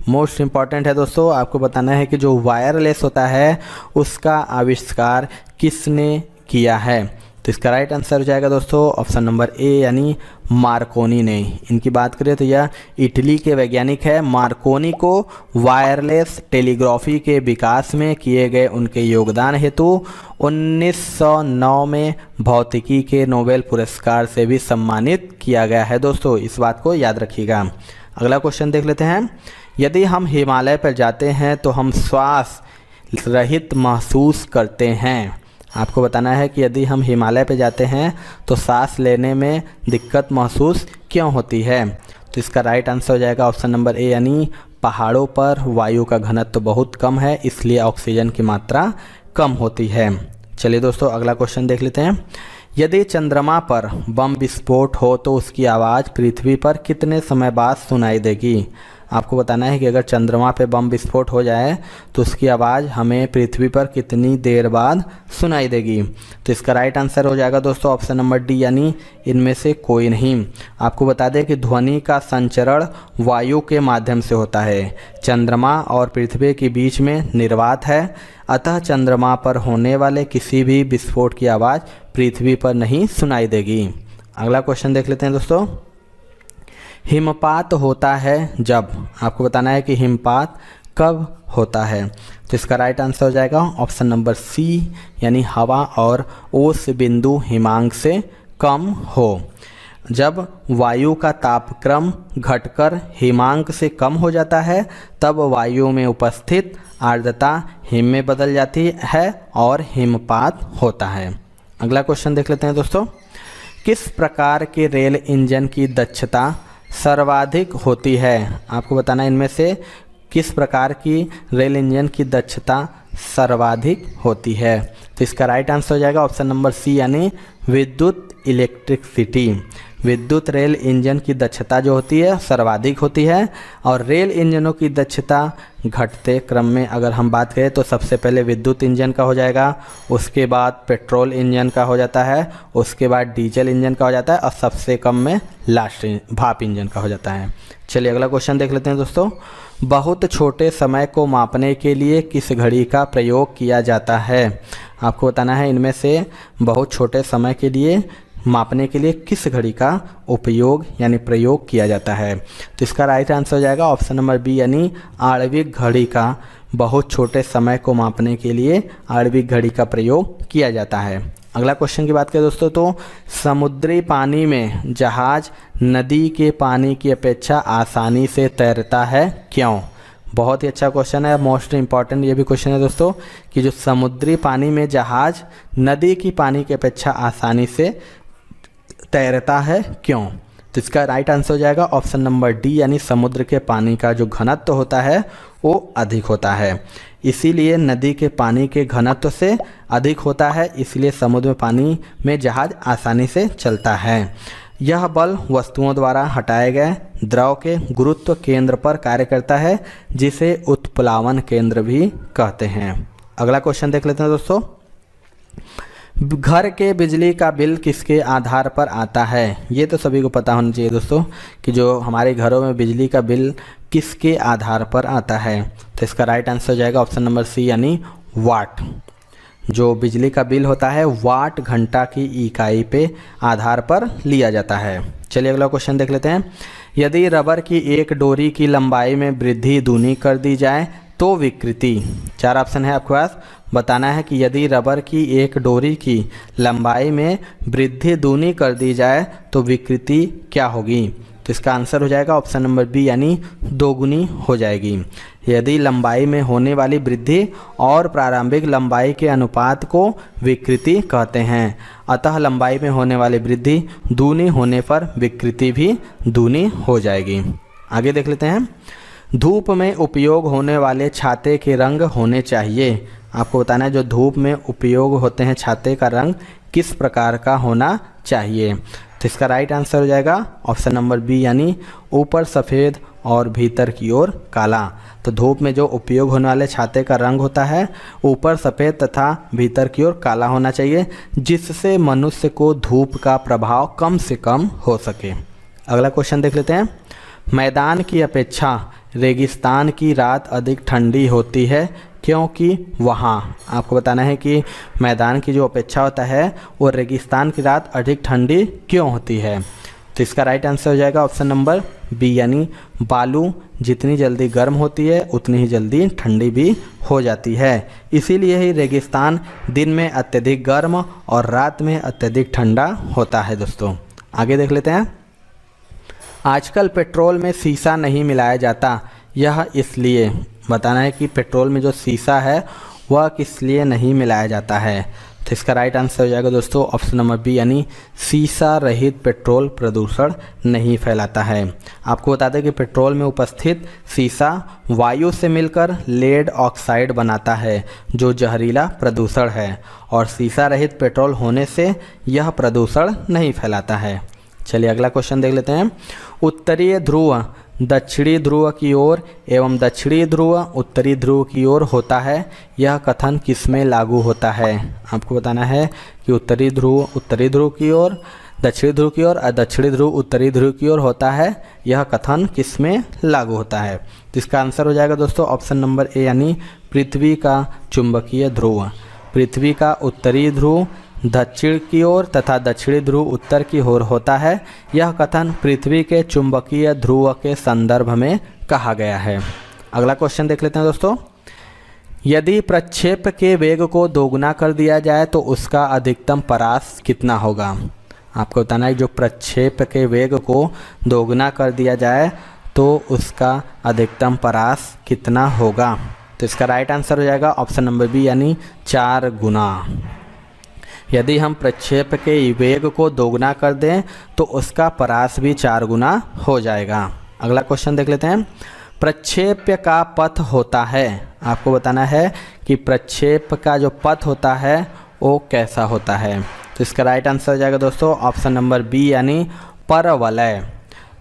मोस्ट इम्पॉर्टेंट है दोस्तों, आपको बताना है कि जो वायरलेस होता है उसका आविष्कार किसने किया है। तो इसका राइट आंसर हो जाएगा दोस्तों ऑप्शन नंबर ए यानी मार्कोनी ने। इनकी बात करें तो यह इटली के वैज्ञानिक है। मार्कोनी को वायरलेस टेलीग्राफी के विकास में किए गए उनके योगदान हेतु 1909 में भौतिकी के नोबेल पुरस्कार से भी सम्मानित किया गया है दोस्तों, इस बात को याद रखिएगा। अगला क्वेश्चन देख लेते हैं। यदि हम हिमालय पर जाते हैं तो हम श्वास रहित महसूस करते हैं। आपको बताना है कि यदि हम हिमालय पे जाते हैं तो सांस लेने में दिक्कत महसूस क्यों होती है। तो इसका राइट आंसर हो जाएगा ऑप्शन नंबर ए यानी पहाड़ों पर वायु का घनत्व तो बहुत कम है, इसलिए ऑक्सीजन की मात्रा कम होती है। चलिए दोस्तों अगला क्वेश्चन देख लेते हैं। यदि चंद्रमा पर बम विस्फोट हो तो उसकी आवाज़ पृथ्वी पर कितने समय बाद सुनाई देगी। आपको बताना है कि अगर चंद्रमा पे बम विस्फोट हो जाए तो उसकी आवाज़ हमें पृथ्वी पर कितनी देर बाद सुनाई देगी। तो इसका राइट आंसर हो जाएगा दोस्तों ऑप्शन नंबर डी यानी इनमें से कोई नहीं। आपको बता दें कि ध्वनि का संचरण वायु के माध्यम से होता है। चंद्रमा और पृथ्वी के बीच में निर्वात है, अतः चंद्रमा पर होने वाले किसी भी विस्फोट की आवाज़ पृथ्वी पर नहीं सुनाई देगी। अगला क्वेश्चन देख लेते हैं दोस्तों। हिमपात होता है जब, आपको बताना है कि हिमपात कब होता है। तो इसका राइट आंसर हो जाएगा ऑप्शन नंबर सी यानी हवा और ओस बिंदु हिमांक से कम हो। जब वायु का तापक्रम घटकर हिमांक से कम हो जाता है तब वायु में उपस्थित आर्द्रता हिम में बदल जाती है और हिमपात होता है। अगला क्वेश्चन देख लेते हैं दोस्तों। किस प्रकार के रेल इंजन की दक्षता सर्वाधिक होती है। आपको बताना है इनमें से किस प्रकार की रेल इंजन की दक्षता सर्वाधिक होती है। तो इसका राइट आंसर हो जाएगा ऑप्शन नंबर सी यानी विद्युत इलेक्ट्रिसिटी। विद्युत रेल इंजन की दक्षता जो होती है सर्वाधिक होती है। और रेल इंजनों की दक्षता घटते क्रम में अगर हम बात करें तो सबसे पहले विद्युत इंजन का हो जाएगा, उसके बाद पेट्रोल इंजन का हो जाता है, उसके बाद डीजल इंजन का हो जाता है और सबसे कम में लास्ट भाप इंजन का हो जाता है। चलिए अगला क्वेश्चन देख लेते हैं दोस्तों। बहुत छोटे समय को मापने के लिए किस घड़ी का प्रयोग किया जाता है। आपको बताना है इनमें से बहुत छोटे समय के लिए मापने के लिए किस घड़ी का उपयोग यानी प्रयोग किया जाता है। तो इसका राइट आंसर हो जाएगा ऑप्शन नंबर बी यानी आणविक घड़ी का बहुत छोटे समय को मापने के लिए आणविक घड़ी का प्रयोग किया जाता है। अगला क्वेश्चन की बात करें दोस्तों तो समुद्री पानी में जहाज नदी के पानी की अपेक्षा आसानी से तैरता है क्यों। बहुत ही अच्छा क्वेश्चन है, मोस्ट इम्पॉर्टेंट ये भी क्वेश्चन है दोस्तों कि जो समुद्री पानी में जहाज नदी की पानी की अपेक्षा आसानी से तैरता है क्यों। तो इसका राइट आंसर हो जाएगा ऑप्शन नंबर डी यानी समुद्र के पानी का जो घनत्व होता है वो अधिक होता है, इसीलिए नदी के पानी के घनत्व से अधिक होता है, इसलिए समुद्र में पानी में जहाज आसानी से चलता है। यह बल वस्तुओं द्वारा हटाए गए द्रव के गुरुत्व केंद्र पर कार्य करता है जिसे उत्प्लावन केंद्र भी कहते हैं। अगला क्वेश्चन देख लेते हैं दोस्तों। घर के बिजली का बिल किसके आधार पर आता है। ये तो सभी को पता होना चाहिए दोस्तों कि जो हमारे घरों में बिजली का बिल किसके आधार पर आता है। तो इसका राइट आंसर हो जाएगा ऑप्शन नंबर सी यानी वाट। जो बिजली का बिल होता है वाट घंटा की इकाई पे आधार पर लिया जाता है। चलिए अगला क्वेश्चन देख लेते हैं। यदि रबर की एक डोरी की लंबाई में वृद्धि दूनी कर दी जाए तो विकृति। चार ऑप्शन है आपके पास, बताना है कि यदि रबर की एक डोरी की लंबाई में वृद्धि दूनी कर दी जाए तो विकृति क्या होगी। तो इसका आंसर हो जाएगा ऑप्शन नंबर बी यानी दोगुनी हो जाएगी। यदि लंबाई में होने वाली वृद्धि और प्रारंभिक लंबाई के अनुपात को विकृति कहते हैं, अतः लंबाई में होने वाली वृद्धि दूनी होने पर विकृति भी दूनी हो जाएगी। आगे देख लेते हैं। धूप में उपयोग होने वाले छाते के रंग होने चाहिए। आपको बताना है जो धूप में उपयोग होते हैं छाते का रंग किस प्रकार का होना चाहिए। तो इसका राइट आंसर हो जाएगा ऑप्शन नंबर बी यानी ऊपर सफ़ेद और भीतर की ओर काला। तो धूप में जो उपयोग होने वाले छाते का रंग होता है ऊपर सफ़ेद तथा भीतर की ओर काला होना चाहिए, जिससे मनुष्य को धूप का प्रभाव कम से कम हो सके। अगला क्वेश्चन देख लेते हैं। मैदान की अपेक्षा रेगिस्तान की रात अधिक ठंडी होती है क्योंकि वहाँ, आपको बताना है कि मैदान की जो अपेक्षा होता है वो रेगिस्तान की रात अधिक ठंडी क्यों होती है। तो इसका राइट आंसर हो जाएगा ऑप्शन नंबर बी, यानी बालू जितनी जल्दी गर्म होती है उतनी ही जल्दी ठंडी भी हो जाती है। इसीलिए ही रेगिस्तान दिन में अत्यधिक गर्म और रात में अत्यधिक ठंडा होता है। दोस्तों आगे देख लेते हैं। आजकल पेट्रोल में शीशा नहीं मिलाया जाता, यह इसलिए, बताना है कि पेट्रोल में जो शीशा है वह किस लिए नहीं मिलाया जाता है। तो इसका राइट आंसर हो जाएगा दोस्तों ऑप्शन नंबर बी, यानी शीशा रहित पेट्रोल प्रदूषण नहीं फैलाता है। आपको बता दें कि पेट्रोल में उपस्थित शीशा वायु से मिलकर लेड ऑक्साइड बनाता है जो जहरीला प्रदूषण है, और शीशा रहित पेट्रोल होने से यह प्रदूषण नहीं फैलाता है। चलिए अगला क्वेश्चन देख लेते हैं। उत्तरीय ध्रुव दक्षिणी ध्रुव की ओर एवं दक्षिणी ध्रुव उत्तरी ध्रुव की ओर होता है, यह कथन किसमें लागू होता है। आपको बताना है कि उत्तरी ध्रुव उत्तरी ध्रुव की ओर, दक्षिणी ध्रुव की ओर और दक्षिणी ध्रुव उत्तरी ध्रुव की ओर होता है, यह कथन किसमें लागू होता है। तो इसका आंसर हो जाएगा दोस्तों ऑप्शन नंबर ए, यानी पृथ्वी का चुंबकीय ध्रुव। पृथ्वी का उत्तरी ध्रुव दक्षिण की ओर तथा दक्षिणी ध्रुव उत्तर की ओर होता है, यह कथन पृथ्वी के चुंबकीय ध्रुव के संदर्भ में कहा गया है। अगला क्वेश्चन देख लेते हैं दोस्तों। यदि प्रक्षेप के वेग को दोगुना कर दिया जाए तो उसका अधिकतम परास कितना होगा। आपको बताना है जो प्रक्षेप के वेग को दोगुना कर दिया जाए तो उसका अधिकतम परास कितना होगा। तो इसका राइट आंसर हो जाएगा ऑप्शन नंबर बी, यानी 4 गुना। यदि हम प्रक्षेप के वेग को दोगुना कर दें तो उसका परास भी 4 गुना हो जाएगा। अगला क्वेश्चन देख लेते हैं। प्रक्षेप्य का पथ होता है, आपको बताना है कि प्रक्षेप का जो पथ होता है वो कैसा होता है। तो इसका राइट आंसर हो जाएगा दोस्तों ऑप्शन नंबर बी, यानी परवलय।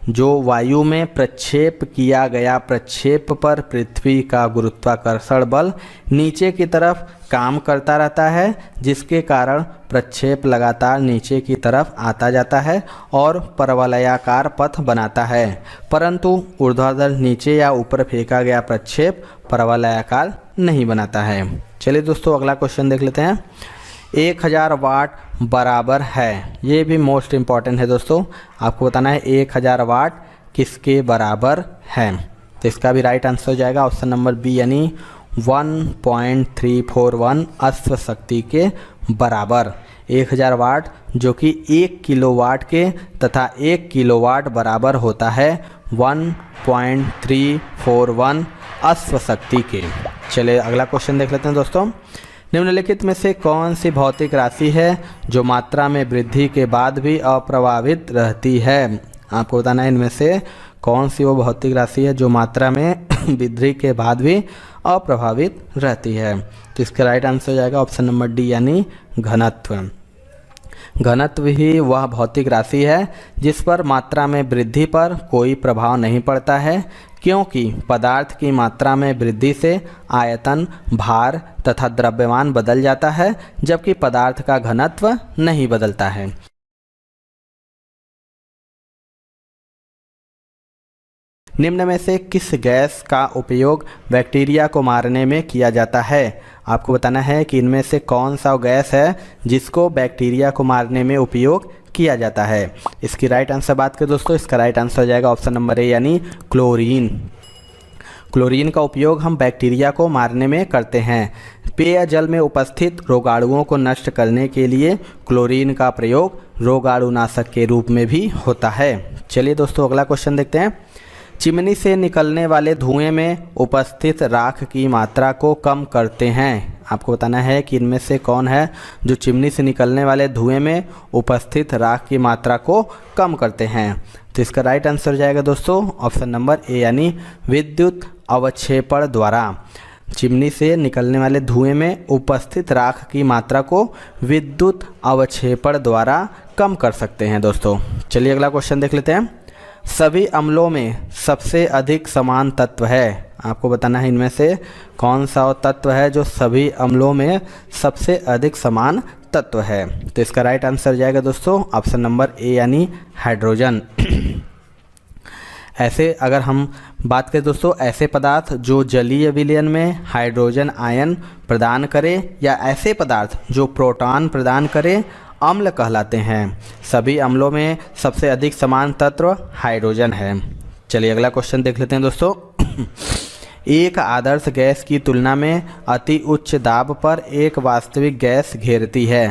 जो वायु में प्रक्षेप किया गया प्रक्षेप पर पृथ्वी का गुरुत्वाकर्षण बल नीचे की तरफ काम करता रहता है, जिसके कारण प्रक्षेप लगातार नीचे की तरफ आता जाता है और परवलयाकार पथ बनाता है, परंतु ऊर्ध्वाधर नीचे या ऊपर फेंका गया प्रक्षेप परवलयाकार नहीं बनाता है। चलिए दोस्तों अगला क्वेश्चन देख लेते हैं। 1000 वाट बराबर है, ये भी मोस्ट इम्पॉर्टेंट है दोस्तों। आपको बताना है 1000 वाट किसके बराबर है। तो इसका भी राइट आंसर हो जाएगा ऑप्शन नंबर बी, यानी 1.341 अश्व शक्ति के बराबर। 1000 वाट जो कि 1 किलोवाट के तथा 1 किलोवाट बराबर होता है 1.341 अश्व शक्ति के। चलिए अगला क्वेश्चन देख लेते हैं दोस्तों। निम्नलिखित में से कौन सी भौतिक राशि है जो मात्रा में वृद्धि के बाद भी अप्रभावित रहती है। आपको बताना है इनमें से कौन सी वो भौतिक राशि है जो मात्रा में वृद्धि के बाद भी अप्रभावित रहती है। तो इसका राइट आंसर हो जाएगा ऑप्शन नंबर डी, यानी घनत्व। घनत्व ही वह भौतिक राशि है जिस पर मात्रा में वृद्धि पर कोई प्रभाव नहीं पड़ता है, क्योंकि पदार्थ की मात्रा में वृद्धि से आयतन, भार तथा द्रव्यमान बदल जाता है, जबकि पदार्थ का घनत्व नहीं बदलता है। निम्न में से किस गैस का उपयोग बैक्टीरिया को मारने में किया जाता है। आपको बताना है कि इनमें से कौन सा गैस है जिसको बैक्टीरिया को मारने में उपयोग किया जाता है। इसकी राइट आंसर बात करें दोस्तों, इसका राइट आंसर हो जाएगा ऑप्शन नंबर ए, यानी क्लोरीन। क्लोरीन का उपयोग हम बैक्टीरिया को मारने में करते हैं। पेयजल में उपस्थित रोगाणुओं को नष्ट करने के लिए क्लोरीन का प्रयोग रोगाणुनाशक के रूप में भी होता है। चलिए दोस्तों अगला क्वेश्चन देखते हैं। चिमनी से निकलने वाले धुएं में उपस्थित राख की मात्रा को कम करते हैं। आपको बताना है कि इनमें से कौन है जो चिमनी से निकलने वाले धुएं में उपस्थित राख की मात्रा को कम करते हैं। तो इसका राइट आंसर हो जाएगा दोस्तों ऑप्शन नंबर ए, यानी विद्युत अवक्षेपण द्वारा। चिमनी से निकलने वाले धुएं में उपस्थित राख की मात्रा को विद्युत अवक्षेपण द्वारा कम कर सकते हैं दोस्तों। चलिए अगला क्वेश्चन देख लेते हैं। सभी अम्लों में सबसे अधिक समान तत्व है। आपको बताना है इनमें से कौन सा तत्व है जो सभी अम्लों में सबसे अधिक समान तत्व है। तो इसका राइट आंसर जाएगा दोस्तों ऑप्शन नंबर ए, यानी हाइड्रोजन। ऐसे अगर हम बात करें दोस्तों, ऐसे पदार्थ जो जलीय विलयन में हाइड्रोजन आयन प्रदान करें या ऐसे पदार्थ जो प्रोटॉन प्रदान करें अम्ल कहलाते हैं। सभी अम्लों में सबसे अधिक समान तत्व हाइड्रोजन है। चलिए अगला क्वेश्चन देख लेते हैं दोस्तों। एक आदर्श गैस की तुलना में अति उच्च दाब पर एक वास्तविक गैस घेरती है।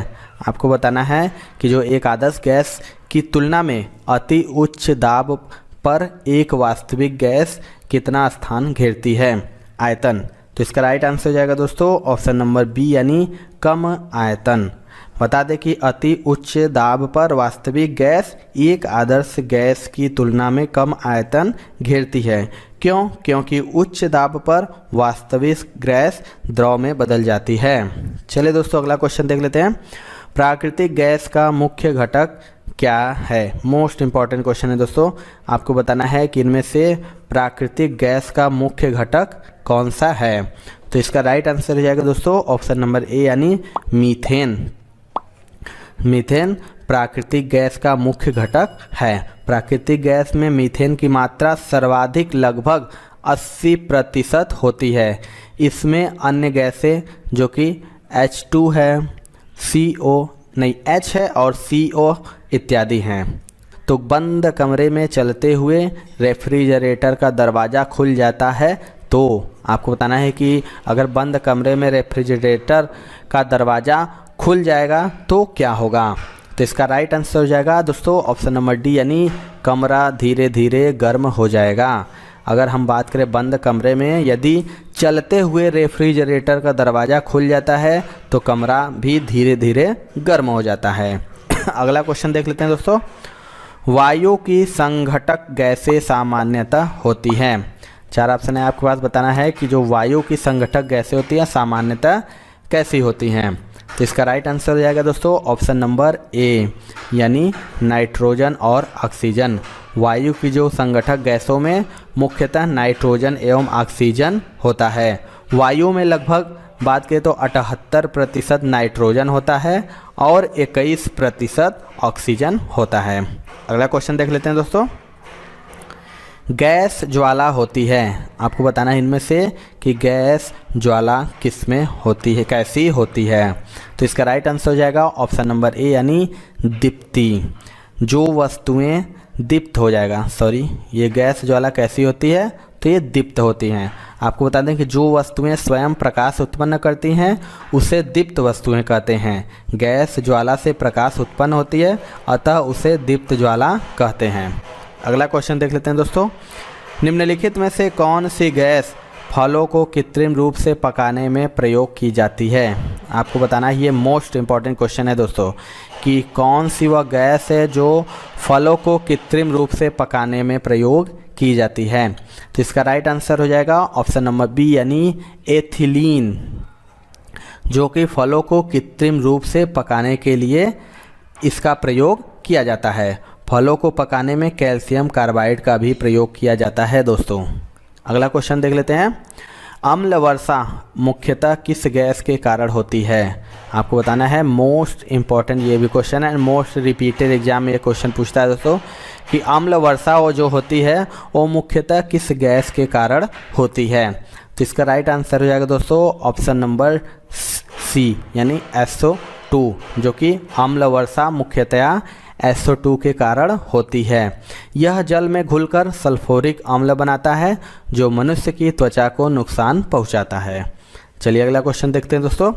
आपको बताना है कि जो एक आदर्श गैस की तुलना में अति उच्च दाब पर एक वास्तविक गैस कितना स्थान घेरती है? आयतन। तो इसका राइट आंसर हो जाएगा दोस्तों ऑप्शन नंबर बी यानी कम आयतन। बता दें कि अति उच्च दाब पर वास्तविक गैस एक आदर्श गैस की तुलना में कम आयतन घेरती है। क्यों? क्योंकि उच्च दाब पर वास्तविक गैस द्रव में बदल जाती है। चलिए दोस्तों अगला क्वेश्चन देख लेते हैं। प्राकृतिक गैस का मुख्य घटक क्या है? मोस्ट इम्पॉर्टेंट क्वेश्चन है दोस्तों। आपको बताना है कि इनमें से प्राकृतिक गैस का मुख्य घटक कौन सा है। तो इसका राइट आंसर हो जाएगा दोस्तों ऑप्शन नंबर ए यानी मीथेन। मीथेन प्राकृतिक गैस का मुख्य घटक है। प्राकृतिक गैस में मीथेन की मात्रा सर्वाधिक लगभग 80% होती है। इसमें अन्य गैसें जो कि H2 है, H है और CO इत्यादि हैं। तो बंद कमरे में चलते हुए रेफ्रिजरेटर का दरवाज़ा खुल जाता है तो आपको बताना है कि अगर बंद कमरे में रेफ्रिजरेटर का दरवाज़ा खुल जाएगा तो क्या होगा। तो इसका राइट आंसर हो जाएगा दोस्तों ऑप्शन नंबर डी यानी कमरा धीरे धीरे गर्म हो जाएगा। अगर हम बात करें बंद कमरे में यदि चलते हुए रेफ्रिजरेटर का दरवाज़ा खुल जाता है तो कमरा भी धीरे धीरे गर्म हो जाता है। अगला क्वेश्चन देख लेते हैं दोस्तों। वायु की संघटक गैसें सामान्यतः होती हैं। 4 ऑप्शन है आपके पास। बताना है कि जो वायु की संघटक गैसें होती हैं सामान्यतः कैसी होती हैं। तो इसका राइट आंसर हो जाएगा दोस्तों ऑप्शन नंबर ए यानी नाइट्रोजन और ऑक्सीजन। वायु की जो संघटक गैसों में मुख्यतः नाइट्रोजन एवं ऑक्सीजन होता है। वायु में लगभग बात करें तो 78% नाइट्रोजन होता है और 21% ऑक्सीजन होता है। अगला क्वेश्चन देख लेते हैं दोस्तों। गैस ज्वाला होती है। आपको बताना है इनमें से कि गैस ज्वाला किसमें होती है, कैसी होती है। तो इसका राइट आंसर हो जाएगा ऑप्शन नंबर ए यानी दीप्ति। जो वस्तुएं दीप्त हो जाएगा, ये गैस ज्वाला कैसी होती है तो ये दीप्त होती हैं। आपको बता दें कि जो वस्तुएं स्वयं प्रकाश उत्पन्न करती हैं उसे दीप्त वस्तुएं कहते हैं। गैस ज्वाला से प्रकाश उत्पन्न होती है अतः उसे दीप्त ज्वाला कहते हैं। अगला क्वेश्चन देख लेते हैं दोस्तों। निम्नलिखित में से कौन सी गैस फलों को कृत्रिम रूप से पकाने में प्रयोग की जाती है? आपको बताना है, ये मोस्ट इम्पॉर्टेंट क्वेश्चन है दोस्तों कि कौन सी वह गैस है जो फलों को कृत्रिम रूप से पकाने में प्रयोग की जाती है। तो इसका राइट आंसर हो जाएगा ऑप्शन नंबर बी यानी एथिलीन, जो कि फलों को कृत्रिम रूप से पकाने के लिए इसका प्रयोग किया जाता है। फलों को पकाने में कैल्शियम कार्बाइड का भी प्रयोग किया जाता है दोस्तों। अगला क्वेश्चन देख लेते हैं। अम्ल वर्षा मुख्यतः किस गैस के कारण होती है? आपको बताना है, मोस्ट इम्पॉर्टेंट ये भी क्वेश्चन है, मोस्ट रिपीटेड एग्जाम में ये क्वेश्चन पूछता है दोस्तों कि अम्ल वर्षा वो जो होती है वो मुख्यतः किस गैस के कारण होती है। तो इसका राइट आंसर हो जाएगा दोस्तों ऑप्शन नंबर सी यानी SO2, जो कि अम्ल वर्षा मुख्यतया SO2 के कारण होती है। यह जल में घुलकर सल्फ्यूरिक अम्ल बनाता है जो मनुष्य की त्वचा को नुकसान पहुंचाता है। चलिए अगला क्वेश्चन देखते हैं दोस्तों।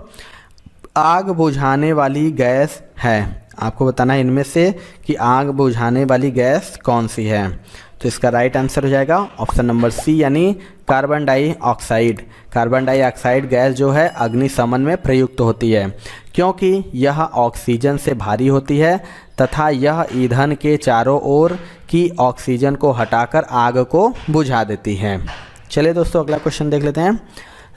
आग बुझाने वाली गैस है। आपको बताना है इनमें से कि आग बुझाने वाली गैस कौन सी है। तो इसका राइट आंसर हो जाएगा ऑप्शन नंबर सी यानी carbon dioxide. Carbon dioxide gas जो है अग्निशमन में प्रयुक्त होती है क्योंकि यह ऑक्सीजन से भारी होती है तथा यह ईंधन के चारों ओर की ऑक्सीजन को हटाकर आग को बुझा देती है। चलिए दोस्तों अगला क्वेश्चन देख लेते हैं।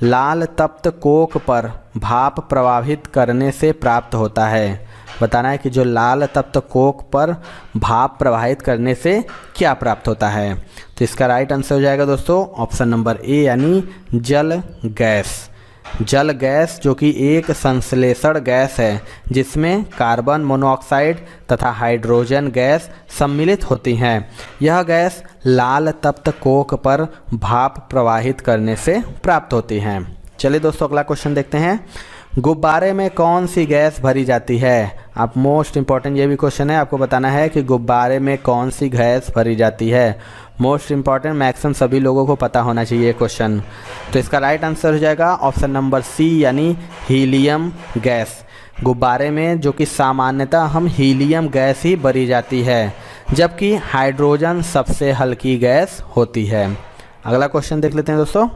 लाल तप्त कोक पर भाप प्रवाहित करने से प्राप्त होता है। बताना है कि जो लाल तप्त कोक पर भाप प्रवाहित करने से क्या प्राप्त होता है। तो इसका राइट आंसर हो जाएगा दोस्तों ऑप्शन नंबर ए यानी जल गैस। जल गैस जो कि एक संश्लेषण गैस है जिसमें कार्बन मोनोऑक्साइड तथा हाइड्रोजन गैस सम्मिलित होती हैं। यह गैस लाल तप्त कोक पर भाप प्रवाहित करने से प्राप्त होती हैं। चलिए दोस्तों अगला क्वेश्चन देखते हैं। गुब्बारे में कौन सी गैस भरी जाती है? आप मोस्ट इंपॉर्टेंट ये भी क्वेश्चन है, आपको बताना है कि गुब्बारे में कौन सी गैस भरी जाती है। मोस्ट इंपॉर्टेंट, मैक्सिमम सभी लोगों को पता होना चाहिए ये क्वेश्चन। तो इसका राइट आंसर हो जाएगा ऑप्शन नंबर सी यानी हीलियम गैस। गुब्बारे में जो कि सामान्यतः हम हीलियम गैस ही भरी जाती है, जबकि हाइड्रोजन सबसे हल्की गैस होती है। अगला क्वेश्चन देख लेते हैं दोस्तों।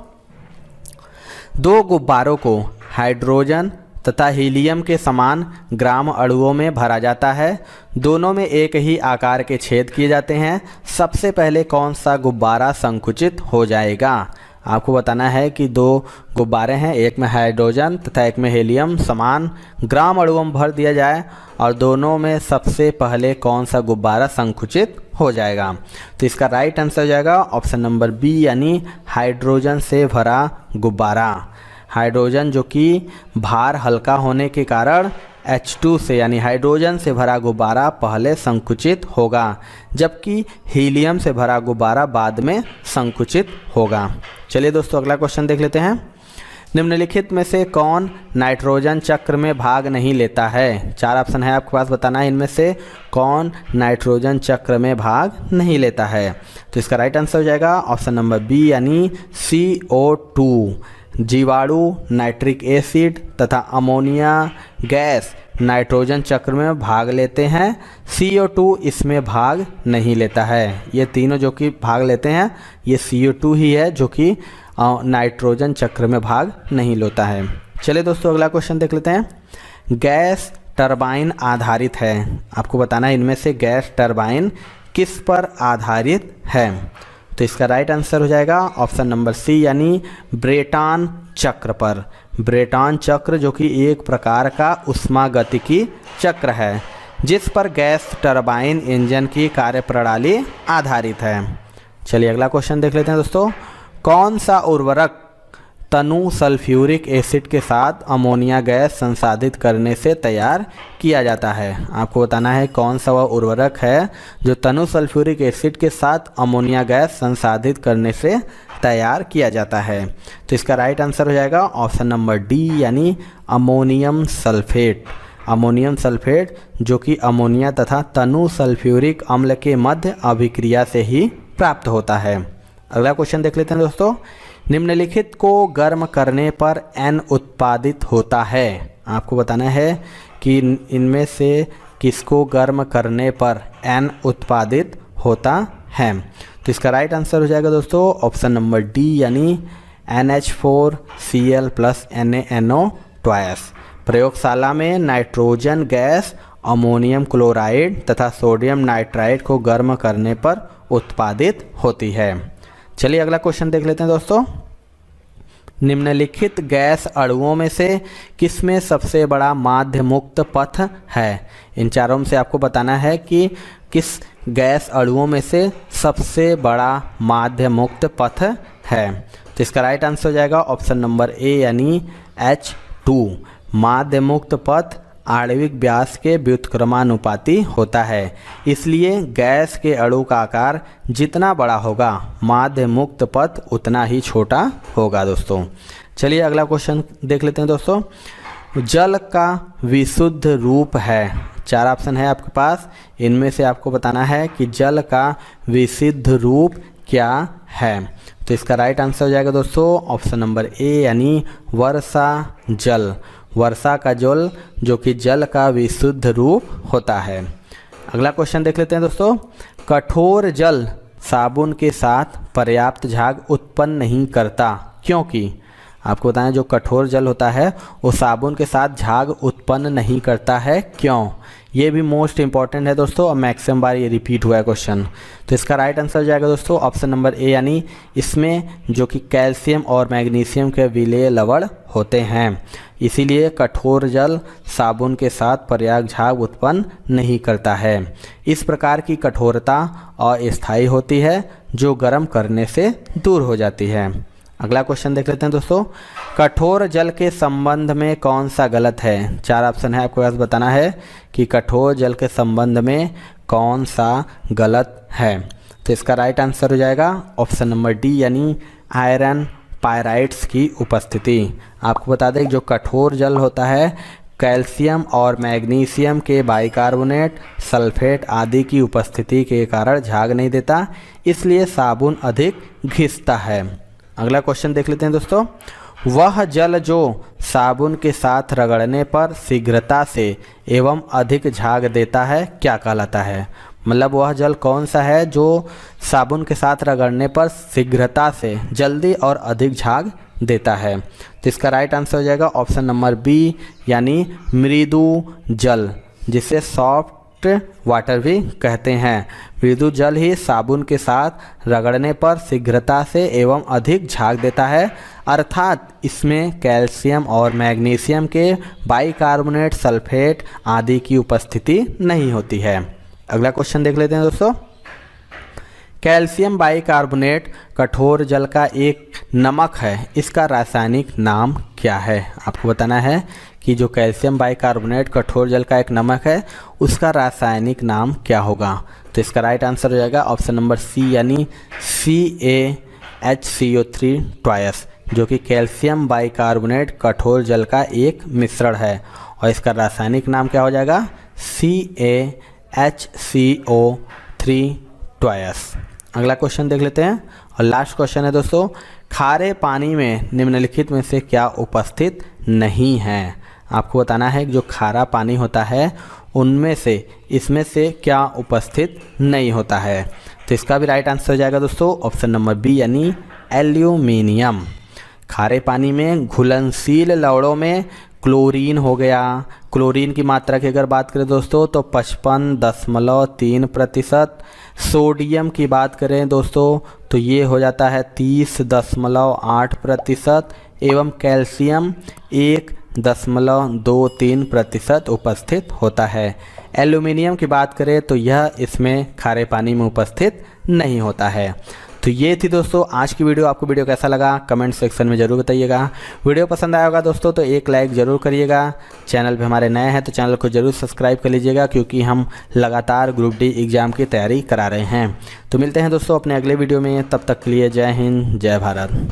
दो गुब्बारों को हाइड्रोजन तथा हीलियम के समान ग्राम अणुओं में भरा जाता है। दोनों में एक ही आकार के छेद किए जाते हैं। सबसे पहले कौन सा गुब्बारा संकुचित हो जाएगा? आपको बताना है कि दो गुब्बारे हैं, एक में हाइड्रोजन तथा एक में हीलियम समान ग्राम अणुओं में भर दिया जाए और दोनों में सबसे पहले कौन सा गुब्बारा संकुचित हो जाएगा। तो इसका राइट आंसर हो जाएगा ऑप्शन नंबर बी यानी हाइड्रोजन से भरा गुब्बारा। हाइड्रोजन जो कि भार हल्का होने के कारण H2 से यानी हाइड्रोजन से भरा गुब्बारा पहले संकुचित होगा, जबकि हीलियम से भरा गुब्बारा बाद में संकुचित होगा। चलिए दोस्तों अगला क्वेश्चन देख लेते हैं। निम्नलिखित में से कौन नाइट्रोजन चक्र में भाग नहीं लेता है? 4 ऑप्शन है आपके पास, बताना है इनमें से कौन नाइट्रोजन चक्र में भाग नहीं लेता है। तो इसका राइट आंसर हो जाएगा ऑप्शन नंबर बी यानी CO2। जीवाणु नाइट्रिक एसिड तथा अमोनिया गैस नाइट्रोजन चक्र में भाग लेते हैं। CO2 इसमें भाग नहीं लेता है। ये तीनों जो कि भाग लेते हैं ये CO2 ही है जो कि नाइट्रोजन चक्र में भाग नहीं लेता है। चलिए दोस्तों अगला क्वेश्चन देख लेते हैं। गैस टरबाइन आधारित है। आपको बताना है इनमें से गैस टरबाइन किस पर आधारित है। तो इसका राइट आंसर हो जाएगा ऑप्शन नंबर सी यानी ब्रेटॉन चक्र पर। ब्रेटॉन चक्र जो कि एक प्रकार का ऊष्मागतिकी चक्र है जिस पर गैस टरबाइन इंजन की कार्यप्रणाली आधारित है। चलिए अगला क्वेश्चन देख लेते हैं दोस्तों। कौन सा उर्वरक तनु सल्फ्यूरिक एसिड के साथ अमोनिया गैस संसाधित करने से तैयार किया जाता है? आपको बताना है कौन सा वह उर्वरक है जो तनु सल्फ्यूरिक एसिड के साथ अमोनिया गैस संसाधित करने से तैयार किया जाता है। तो इसका राइट आंसर हो जाएगा ऑप्शन नंबर डी यानी अमोनियम सल्फेट। अमोनियम सल्फेट जो कि अमोनिया तथा तनु सल्फ्यूरिक अम्ल के मध्य अभिक्रिया से ही प्राप्त होता है। अगला क्वेश्चन देख लेते हैं दोस्तों। निम्नलिखित को गर्म करने पर N उत्पादित होता है। आपको बताना है कि इनमें से किसको गर्म करने पर N उत्पादित होता है। तो इसका राइट आंसर हो जाएगा दोस्तों ऑप्शन नंबर डी यानी NH4Cl + NaNO ट्वाइस। प्रयोगशाला में नाइट्रोजन गैस अमोनियम क्लोराइड तथा सोडियम नाइट्राइड को गर्म करने पर उत्पादित होती है। चलिए अगला क्वेश्चन देख लेते हैं दोस्तों। निम्नलिखित गैस अणुओं में से किसमें सबसे बड़ा माध्य मुक्त पथ है? इन चारों में से आपको बताना है कि किस गैस अणुओं में से सबसे बड़ा माध्य मुक्त पथ है। तो इसका राइट आंसर हो जाएगा ऑप्शन नंबर ए यानी H2। माध्य मुक्त पथ आणविक व्यास के व्युत्क्रमानुपाती होता है, इसलिए गैस के अणु का आकार जितना बड़ा होगा माध्य मुक्त पथ उतना ही छोटा होगा दोस्तों। चलिए अगला क्वेश्चन देख लेते हैं दोस्तों। जल का विशुद्ध रूप है। 4 ऑप्शन है आपके पास, इनमें से आपको बताना है कि जल का विशुद्ध रूप क्या है। तो इसका राइट आंसर हो जाएगा दोस्तों ऑप्शन नंबर ए यानी वर्षा जल। वर्षा का जल जो कि जल का विशुद्ध रूप होता है। अगला क्वेश्चन देख लेते हैं दोस्तों। कठोर जल साबुन के साथ पर्याप्त झाग उत्पन्न नहीं करता, क्योंकि? आपको बताएं जो कठोर जल होता है वो साबुन के साथ झाग उत्पन्न नहीं करता है, क्यों? ये भी मोस्ट इंपॉर्टेंट है दोस्तों और मैक्सिमम बार ये रिपीट हुआ है क्वेश्चन। तो इसका राइट आंसर हो जाएगा दोस्तों ऑप्शन नंबर ए यानी इसमें जो कि कैल्शियम और मैग्नीशियम के विलेय लवण होते हैं, इसीलिए कठोर जल साबुन के साथ पर्याप्त झाग उत्पन्न नहीं करता है। इस प्रकार की कठोरता अस्थायी होती है जो गर्म करने से दूर हो जाती है। अगला क्वेश्चन देख लेते हैं दोस्तों, कठोर जल के संबंध में कौन सा गलत है। 4 ऑप्शन है, आपको बस बताना है कि कठोर जल के संबंध में कौन सा गलत है। तो इसका राइट आंसर हो जाएगा ऑप्शन नंबर डी, यानी आयरन पायराइट्स की उपस्थिति। आपको बता दें जो कठोर जल होता है कैल्शियम और मैग्नीशियम के बाइकार्बोनेट, सल्फेट आदि की उपस्थिति के कारण झाग नहीं देता, इसलिए साबुन अधिक घिसता है। अगला क्वेश्चन देख लेते हैं दोस्तों, वह जल जो साबुन के साथ रगड़ने पर शीघ्रता से एवं अधिक झाग देता है क्या कहलाता है। मतलब वह जल कौन सा है जो साबुन के साथ रगड़ने पर शीघ्रता से जल्दी और अधिक झाग देता है। तो इसका राइट आंसर हो जाएगा ऑप्शन नंबर बी, यानी मृदु जल, जिसे सॉफ्ट वाटर भी कहते हैं। मृदु जल ही साबुन के साथ रगड़ने पर शीघ्रता से एवं अधिक झाग देता है, अर्थात इसमें कैल्शियम और मैग्नीशियम के बाइकार्बोनेट, सल्फेट आदि की उपस्थिति नहीं होती है। अगला क्वेश्चन देख लेते हैं दोस्तों, कैल्शियम बाइकार्बोनेट कठोर जल का एक नमक है, इसका रासायनिक नाम क्या है। आपको बताना है कि जो कैल्शियम बाइकार्बोनेट कठोर जल का एक नमक है उसका रासायनिक नाम क्या होगा। तो इसका राइट आंसर हो जाएगा ऑप्शन नंबर सी, यानी CaHCO3 ट्वाइस, जो कि कैल्शियम बाइकार्बोनेट कठोर जल का एक मिश्रण है और इसका रासायनिक नाम क्या हो जाएगा, CaHCO3 ट्वाइस। अगला क्वेश्चन देख लेते हैं और लास्ट क्वेश्चन है दोस्तों, खारे पानी में निम्नलिखित में से क्या उपस्थित नहीं है। आपको बताना है कि जो खारा पानी होता है उनमें से इसमें से क्या उपस्थित नहीं होता है। तो इसका भी राइट आंसर हो जाएगा दोस्तों ऑप्शन नंबर बी, यानी एल्यूमिनियम। खारे पानी में घुलनशील लवणों में क्लोरीन हो गया। क्लोरीन की मात्रा की अगर बात करें दोस्तों तो 55.3%। सोडियम की बात करें दोस्तों तो ये हो जाता है 30.8% एवं कैल्शियम 1.23% उपस्थित होता है। एल्युमिनियम की बात करें तो यह इसमें खारे पानी में उपस्थित नहीं होता है। तो ये थी दोस्तों आज की वीडियो। आपको वीडियो कैसा लगा कमेंट सेक्शन में ज़रूर बताइएगा। वीडियो पसंद आया होगा दोस्तों तो एक लाइक ज़रूर करिएगा। चैनल पे हमारे नए हैं तो चैनल को ज़रूर सब्सक्राइब कर लीजिएगा, क्योंकि हम लगातार ग्रुप डी एग्ज़ाम की तैयारी करा रहे हैं। तो मिलते हैं दोस्तों अपने अगले वीडियो में, तब तक के लिए जय हिंद जय भारत।